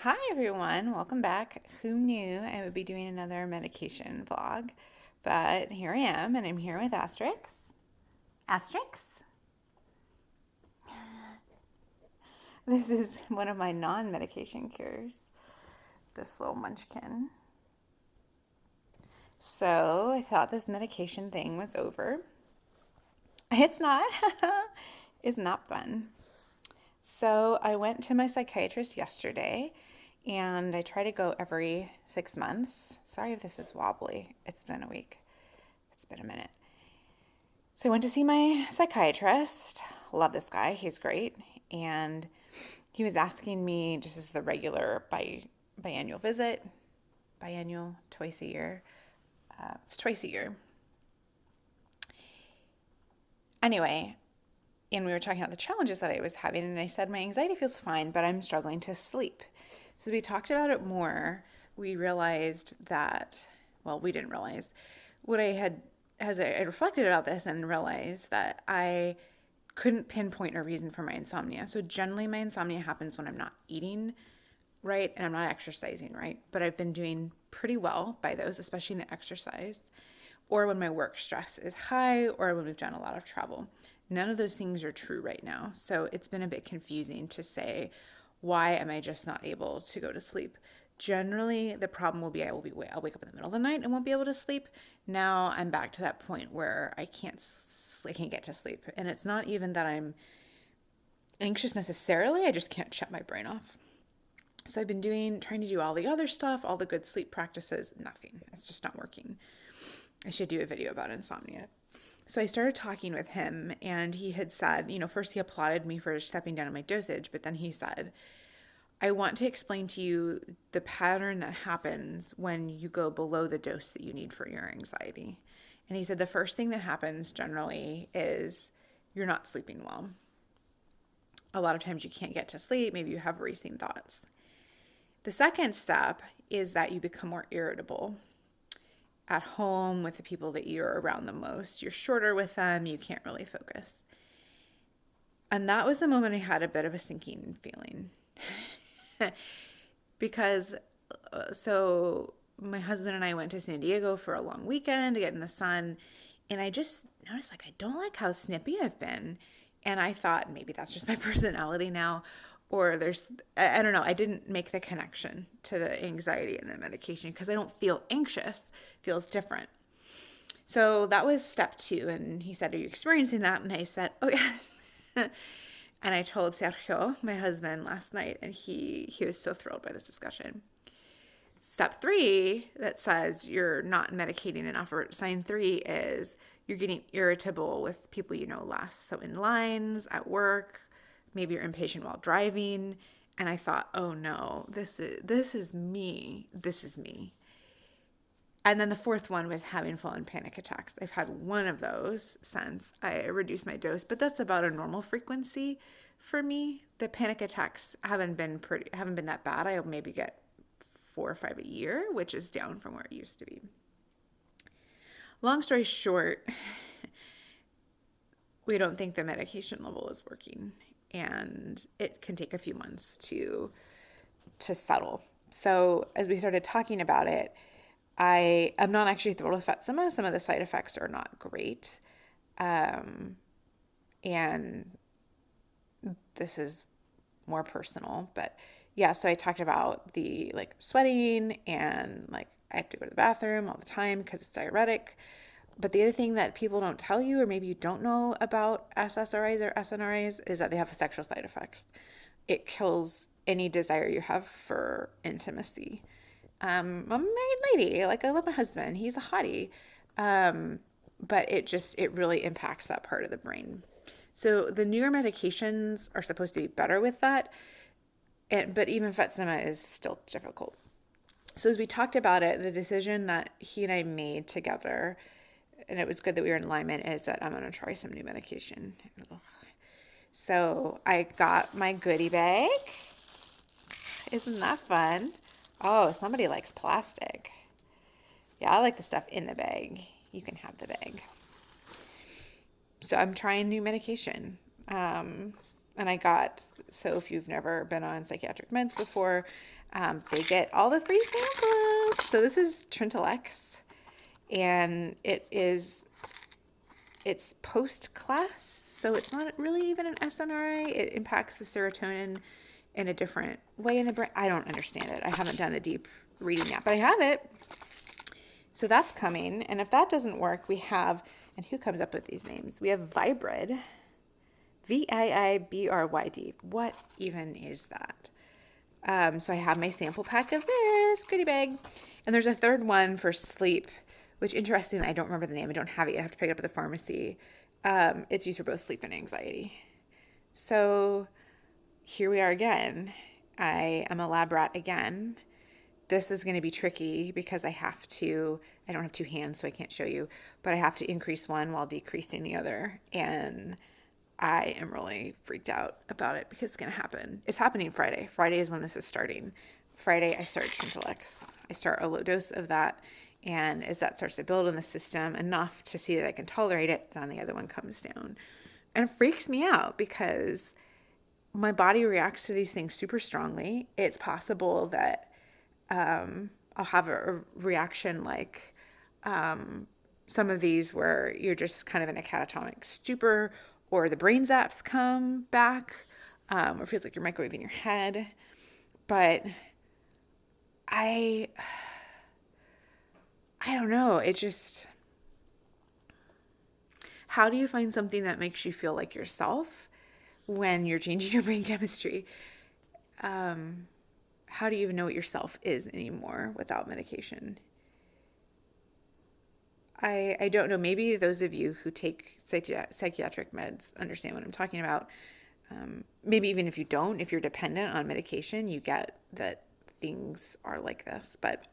Hi everyone, welcome back. Who knew I would be doing another medication vlog? But here I am, and I'm here with Asterix. Asterix? This is one of my non medication cures, this little munchkin. So I thought this medication thing was over. It's not. It's not fun. So I went to my psychiatrist yesterday and I try to go every 6 months. Sorry if this is wobbly. It's been a week. It's been a minute. So I went to see my psychiatrist. Love this guy. He's great. And he was asking me just as the regular biannual visit, biannual, twice a year. It's twice a year. Anyway, and we were talking about the challenges that I was having, and I said my anxiety feels fine, but I'm struggling to sleep. So we talked about it more. We realized that, well, we didn't realize what I had as I reflected about this and realized that I couldn't pinpoint a reason for my insomnia. So generally my insomnia happens when I'm not eating right and I'm not exercising right, but I've been doing pretty well by those, especially in the exercise, or when my work stress is high, or when we've done a lot of travel. None of those things are true right now. So it's been a bit confusing to say, why am I just not able to go to sleep? Generally, the problem will be I'll wake up in the middle of the night and won't be able to sleep. Now I'm back to that point where I can't get to sleep. And it's not even that I'm anxious necessarily, I just can't shut my brain off. So I've been trying to do all the other stuff, all the good sleep practices, nothing. It's just not working. I should do a video about insomnia. So I started talking with him, and he had said, first he applauded me for stepping down on my dosage, but then he said, I want to explain to you the pattern that happens when you go below the dose that you need for your anxiety. And he said the first thing that happens generally is you're not sleeping well. A lot of times you can't get to sleep. Maybe you have racing thoughts. The second step is that you become more irritable at home with the people that you're around the most. You're shorter with them. You can't really focus. And that was the moment I had a bit of a sinking feeling. Because so my husband and I went to San Diego for a long weekend to get in the sun, and I just noticed I don't like how snippy I've been. And I thought maybe that's just my personality now, or I don't know, I didn't make the connection to the anxiety and the medication because I don't feel anxious. It feels different. So that was step 2, and he said, are you experiencing that? And I said, oh yes. And I told Sergio, my husband, last night, and he was so thrilled by this discussion. Step 3 that says you're not medicating enough, or sign 3 is you're getting irritable with people you know less. So in lines, at work, maybe you're impatient while driving. And I thought, oh no, this is me. This is me. And then the fourth one was having full-on panic attacks. I've had one of those since I reduced my dose, but that's about a normal frequency for me. The panic attacks haven't been that bad. I'll maybe get 4 or 5 a year, which is down from where it used to be. Long story short, we don't think the medication level is working, and it can take a few months to settle. So as we started talking about it, I am not actually thrilled with VII. Some of the side effects are not great. And this is more personal, but yeah, so I talked about the sweating and I have to go to the bathroom all the time because it's diuretic. But the other thing that people don't tell you, or maybe you don't know about SSRIs or SNRIs, is that they have sexual side effects. It kills any desire you have for intimacy. I'm a married lady. I love my husband. He's a hottie. But it really impacts that part of the brain. So the newer medications are supposed to be better with that. But even VII is still difficult. So as we talked about it, the decision that he and I made together, and it was good that we were in alignment, is that I'm going to try some new medication. So I got my goodie bag. Isn't that fun? Oh, somebody likes plastic. Yeah, I like the stuff in the bag. You can have the bag. So I'm trying new medication. And so if you've never been on psychiatric meds before, they get all the free samples. So this is Trintellix, and it's post-class, so it's not really even an SNRI. It impacts the serotonin in a different way in the brain. I don't understand it. I haven't done the deep reading yet, but I have it. So that's coming. And if that doesn't work, we have, and who comes up with these names? We have Vibryd, VIIBRYD. What even is that? So I have my sample pack of this goodie bag. And there's a third one for sleep, which, interestingly, I don't remember the name. I don't have it. I have to pick it up at the pharmacy. It's used for both sleep and anxiety. So here we are again. I am a lab rat again. This is going to be tricky because I don't have two hands, so I can't show you, but I have to increase one while decreasing the other. And I am really freaked out about it because it's going to happen. It's happening Friday. Friday is when this is starting. Friday, I start Trintellix. I start a low dose of that. And as that starts to build in the system enough to see that I can tolerate it, then the other one comes down. And it freaks me out because my body reacts to these things super strongly. It's possible that I'll have a reaction like some of these where you're just kind of in a catatonic stupor, or the brain zaps come back, or it feels like you're microwaving your head. But I don't know. How do you find something that makes you feel like yourself when you're changing your brain chemistry? How do you even know what yourself is anymore without medication? I don't know. Maybe those of you who take psychiatric meds understand what I'm talking about. Maybe even if you don't, if you're dependent on medication, you get that things are like this. But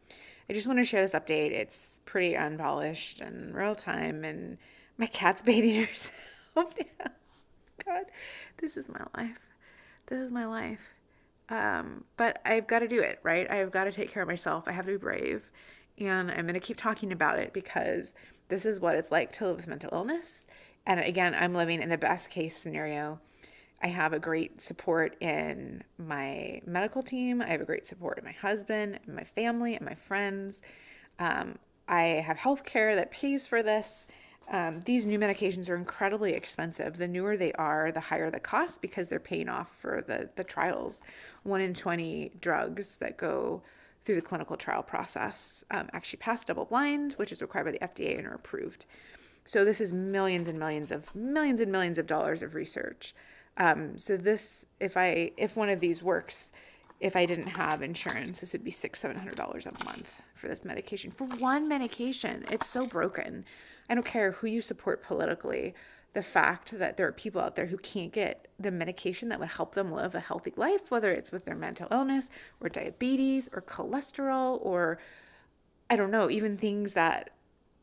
I just want to share this update. It's pretty unpolished and real time, and my cat's bathing herself now. God, this is my life. This is my life. But I've got to do it, right? I've got to take care of myself. I have to be brave. And I'm going to keep talking about it because this is what it's like to live with mental illness. And again, I'm living in the best case scenario. I have a great support in my medical team. I have a great support in my husband, and my family, and my friends. I have health care that pays for this. These new medications are incredibly expensive. The newer they are, the higher the cost because they're paying off for the trials. 1 in 20 drugs that go through the clinical trial process actually pass double blind, which is required by the FDA, and are approved. So this is millions and millions of dollars of research. So this, if one of these works, if I didn't have insurance, this would be $600-700 a month for this medication. For one medication. It's so broken. I don't care who you support politically. The fact that there are people out there who can't get the medication that would help them live a healthy life, whether it's with their mental illness or diabetes or cholesterol, or I don't know, even things that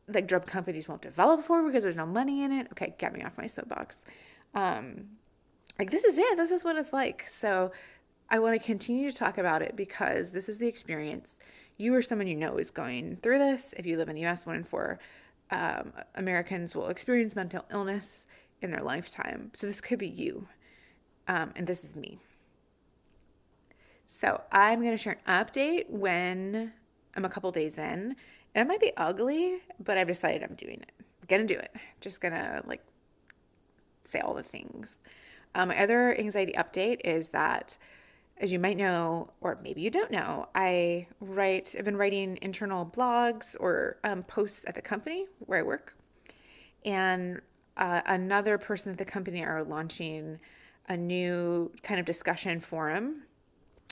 like drug companies won't develop for because there's no money in it. Okay, get me off my soapbox. This is it. This is what it's like. So I want to continue to talk about it because this is the experience. You or someone you know is going through this. If you live in the US, 1 in 4 Americans will experience mental illness in their lifetime. So this could be you. And this is me. So I'm going to share an update when I'm a couple days in. It might be ugly, but I've decided I'm doing it. I'm going to do it. Just going to say all the things. My other anxiety update is that, as you might know, or maybe you don't know, I've been writing internal blogs or posts at the company where I work. And another person at the company are launching a new kind of discussion forum.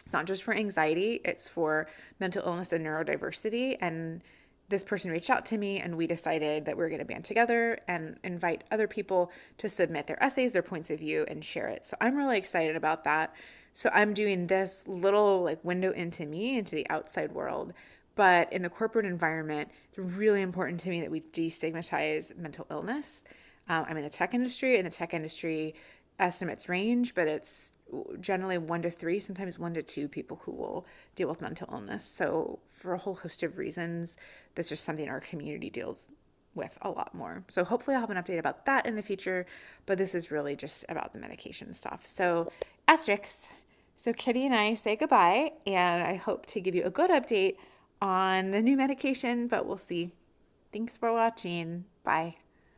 It's not just for anxiety, it's for mental illness and neurodiversity. And this person reached out to me, and we decided that we were going to band together and invite other people to submit their essays, their points of view, and share it. So I'm really excited about that. So I'm doing this little window into me, into the outside world. But in the corporate environment, it's really important to me that we destigmatize mental illness. I'm in the tech industry, and the tech industry estimates range, but it's generally 1 to 3, sometimes 1 to 2 people who will deal with mental illness. So for a whole host of reasons, that's just something our community deals with a lot more. So hopefully I'll have an update about that in the future, but this is really just about the medication stuff. So asterisks. So Kitty and I say goodbye, and I hope to give you a good update on the new medication, but we'll see. Thanks for watching. Bye.